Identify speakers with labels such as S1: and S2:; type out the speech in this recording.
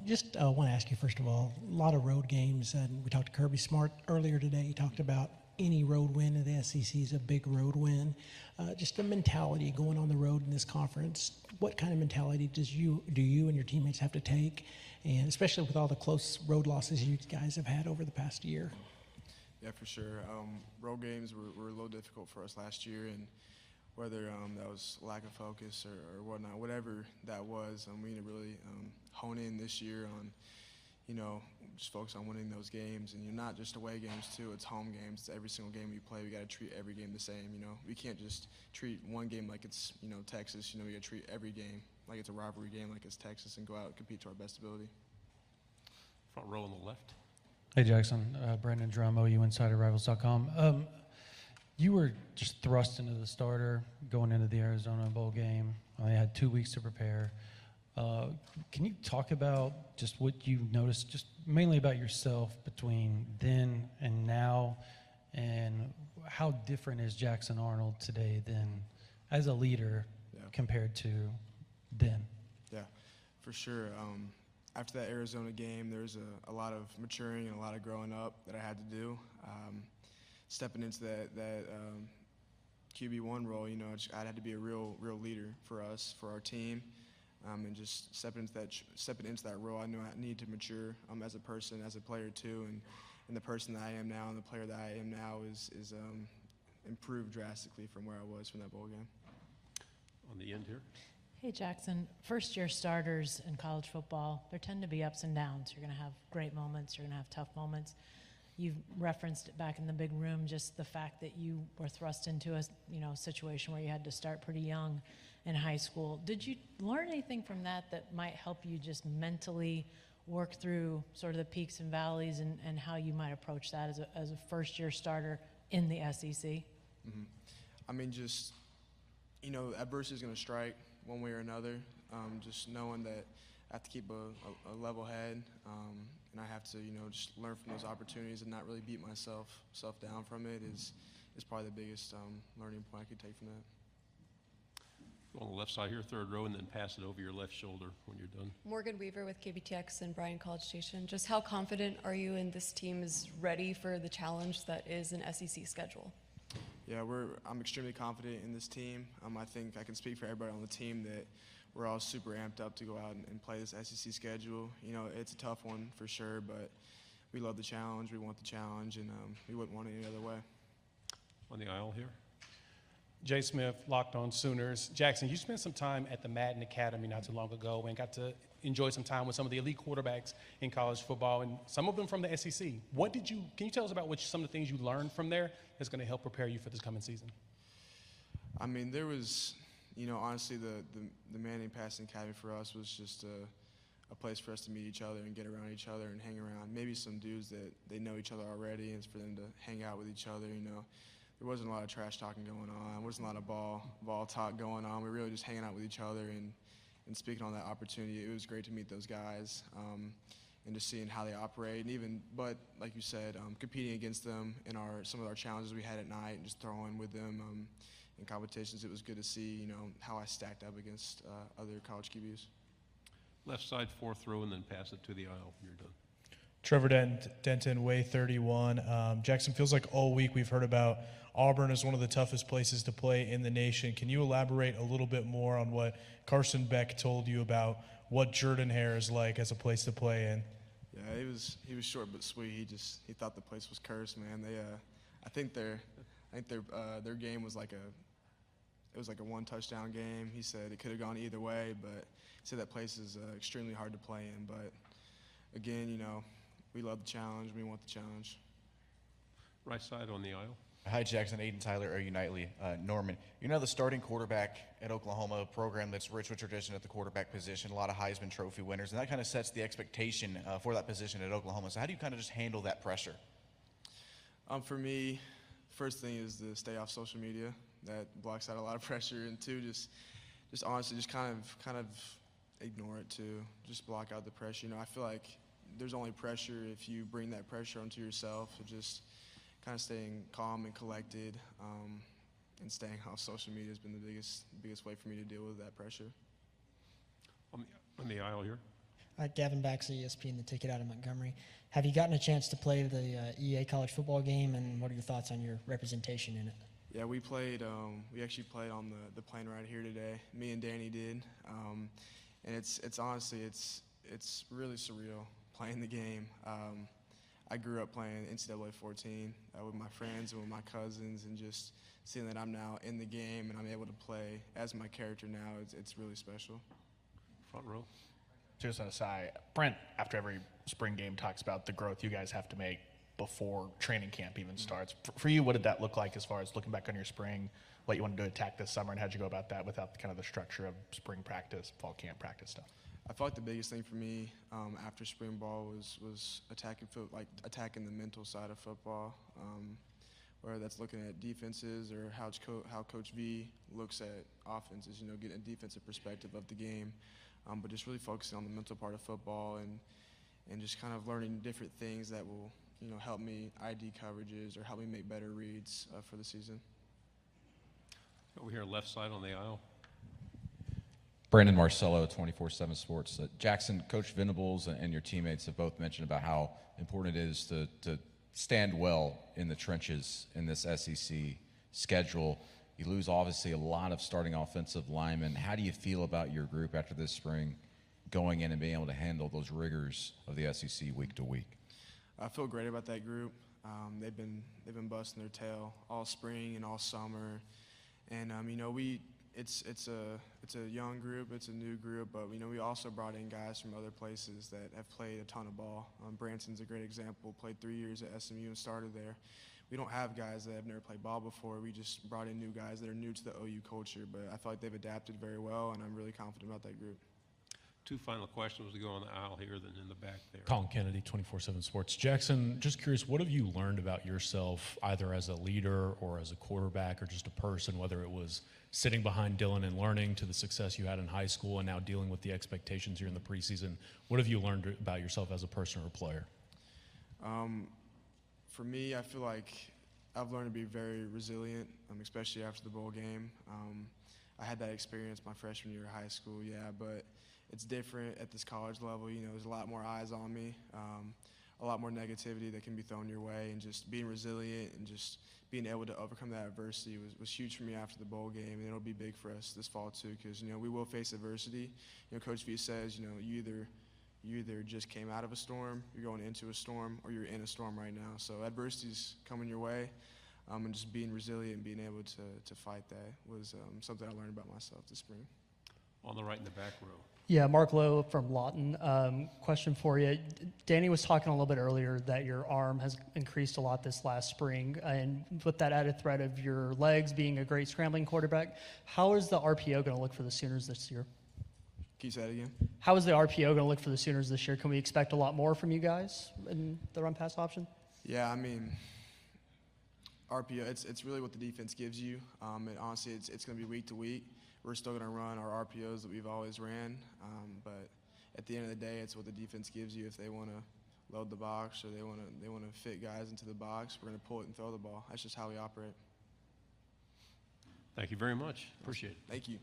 S1: Just want to ask you, first of all, a lot of road games, and we talked to Kirby Smart earlier today. He talked about any road win in the SEC is a big road win. Just the mentality going on the road in this conference, what kind of mentality do you and your teammates have to take, and especially with all the close road losses you guys have had over the past year?
S2: Yeah, for sure. Road games were a little difficult for us last year, and whether that was lack of focus or whatnot, whatever that was, we need to really hone in this year on, just focus on winning those games. And not just away games too, it's home games. Every single game we play, we got to treat every game the same. We can't just treat one game like it's Texas. We got to treat every game like it's a rivalry game, like it's Texas, and go out and compete to our best ability.
S3: Front row on the left.
S4: Hey Jackson, Brandon Drum, OUinsiderRivals.com. You were just thrust into the starter going into the Arizona Bowl game. I had 2 weeks to prepare. Can you talk about just what you've noticed, just mainly about yourself between then and now, and how different is Jackson Arnold today than as a leader compared to then? Yeah,
S2: for sure. After that Arizona game, there was a lot of maturing and a lot of growing up that I had to do. Stepping into that QB1 role, I had to be a real leader for us, for our team, and just stepping into that role. I knew I needed to mature as a person, as a player too, and the person that I am now and the player that I am now is improved drastically from where I was from that bowl game.
S3: On the end here.
S5: Hey Jackson, first-year starters in college football, there tend to be ups and downs. You're going to have great moments, you're going to have tough moments. You've referenced it back in the big room, just the fact that you were thrust into a situation where you had to start pretty young in high school. Did you learn anything from that might help you just mentally work through sort of the peaks and valleys and how you might approach that as a first-year starter in the SEC?
S2: Mm-hmm. Just, adversity is going to strike one way or another. Just knowing that I have to keep a level head, and I have to, just learn from those opportunities and not really beat myself down from it is probably the biggest learning point I could take from that.
S3: On the left side here, third row, and then pass it over your left shoulder when you're done.
S6: Morgan Weaver with KBTX and Bryan College Station. Just how confident are you in this team is ready for the challenge that is an SEC schedule?
S2: Yeah, I'm extremely confident in this team. I think I can speak for everybody on the team that we're all super amped up to go out and play this SEC schedule. It's a tough one for sure, but we love the challenge. We want the challenge, and we wouldn't want it any other way.
S3: On the aisle here.
S7: Jay Smith, Locked On Sooners. Jackson, you spent some time at the Madden Academy not too long ago and got to enjoy some time with some of the elite quarterbacks in college football, and some of them from the SEC. Can you tell us about some of the things you learned from there that's going to help prepare you for this coming season?
S2: There was, honestly, the Manning Passing Academy for us was just a place for us to meet each other and get around each other and hang around. Maybe some dudes that they know each other already, and it's for them to hang out with each other, There wasn't a lot of trash talking going on. There wasn't a lot of ball talk going on. We were really just hanging out with each other and speaking on that opportunity. It was great to meet those guys and just seeing how they operate. But like you said, competing against them in some of our challenges we had at night and just throwing with them in competitions. It was good to see, how I stacked up against other college QBs.
S3: Left side, fourth row, and then pass it to the aisle. You're done.
S8: Trevor Denton, Way 31. Jackson, feels like all week we've heard about Auburn as one of the toughest places to play in the nation. Can you elaborate a little bit more on what Carson Beck told you about what Jordan-Hare is like as a place to play in?
S2: Yeah, he was short but sweet. He thought the place was cursed, man. I think their game was like a one touchdown game. He said it could have gone either way, but he said that place is extremely hard to play in. But again, we love the challenge. We want the challenge.
S3: Right side on the aisle.
S9: Hi, Jackson. Aiden Tyler, OU Nightly. Norman, you're now the starting quarterback at Oklahoma, a program that's rich with tradition at the quarterback position, a lot of Heisman Trophy winners, and that kind of sets the expectation for that position at Oklahoma. So how do you kind of just handle that pressure?
S2: For me, first thing is to stay off social media. That blocks out a lot of pressure. And two, just honestly, just kind of ignore it too. Just block out the pressure. I feel like there's only pressure if you bring that pressure onto yourself. So just kind of staying calm and collected and staying off social media has been the biggest way for me to deal with that pressure.
S3: On the aisle here.
S10: Gavin Baxley, ESPN, the ticket out of Montgomery. Have you gotten a chance to play the EA college football game, and what are your thoughts on your representation in it?
S2: Yeah, we played. We actually played on the plane right here today. Me and Danny did, and it's honestly it's really surreal playing the game. I grew up playing NCAA 14 with my friends and with my cousins, and just seeing that I'm now in the game and I'm able to play as my character now, it's really special.
S3: Front row.
S11: Just an aside, Brent, after every spring game, talks about the growth you guys have to make before training camp even starts. For you, what did that look like as far as looking back on your spring, what you wanted to attack this summer, and how'd you go about that without kind of the structure of spring practice, fall camp practice stuff?
S2: I felt like the biggest thing for me after spring ball was attacking the mental side of football, whether that's looking at defenses or how Coach V looks at offenses. You know, getting a defensive perspective of the game, but just really focusing on the mental part of football and just kind of learning different things that will help me ID coverages or help me make better reads for the season.
S3: Over here, left side on the aisle.
S12: Brandon Marcello, 24/7 Sports. Jackson, Coach Venables and your teammates have both mentioned about how important it is to stand well in the trenches in this SEC schedule. You lose, obviously, a lot of starting offensive linemen. How do you feel about your group after this spring going in and being able to handle those rigors of the SEC week to week?
S2: I feel great about that group. They've been busting their tail all spring and all summer, and it's a young group, it's a new group, but we also brought in guys from other places that have played a ton of ball. Branson's a great example. Played 3 years at SMU and started there. We don't have guys that have never played ball before. We just brought in new guys that are new to the OU culture, but I feel like they've adapted very well, and I'm really confident about that group.
S3: Two final questions to go on the aisle here, then in the back there.
S13: Colin Kennedy, 24/7 Sports. Jackson, just curious, what have you learned about yourself, either as a leader or as a quarterback or just a person, whether it was sitting behind Dylan and learning to the success you had in high school and now dealing with the expectations here in the preseason? What have you learned about yourself as a person or a player?
S2: For me, I feel like I've learned to be very resilient, especially after the bowl game. I had that experience my freshman year of high school, yeah, but it's different at this college level. There's a lot more eyes on me, a lot more negativity that can be thrown your way, and just being resilient and just being able to overcome that adversity was huge for me after the bowl game, and it'll be big for us this fall too, because we will face adversity. Coach V says you either just came out of a storm, you're going into a storm, or you're in a storm right now. So adversity's coming your way, and just being resilient and being able to fight that was something I learned about myself this spring.
S3: On the right in the back row.
S14: Yeah, Mark Lowe from Lawton. Question for you. Danny was talking a little bit earlier that your arm has increased a lot this last spring, and with that added threat of your legs being a great scrambling quarterback, how is the RPO going to look for the Sooners this year?
S2: Can you say that again?
S14: How is the RPO going to look for the Sooners this year? Can we expect a lot more from you guys in the run-pass option?
S2: Yeah, RPO, it's really what the defense gives you. And honestly, it's going to be week to week. We're still going to run our RPOs that we've always ran, but at the end of the day, it's what the defense gives you. If they want to load the box or they want to fit guys into the box, we're going to pull it and throw the ball. That's just how we operate.
S3: Thank you very much. Appreciate it.
S2: Thank you.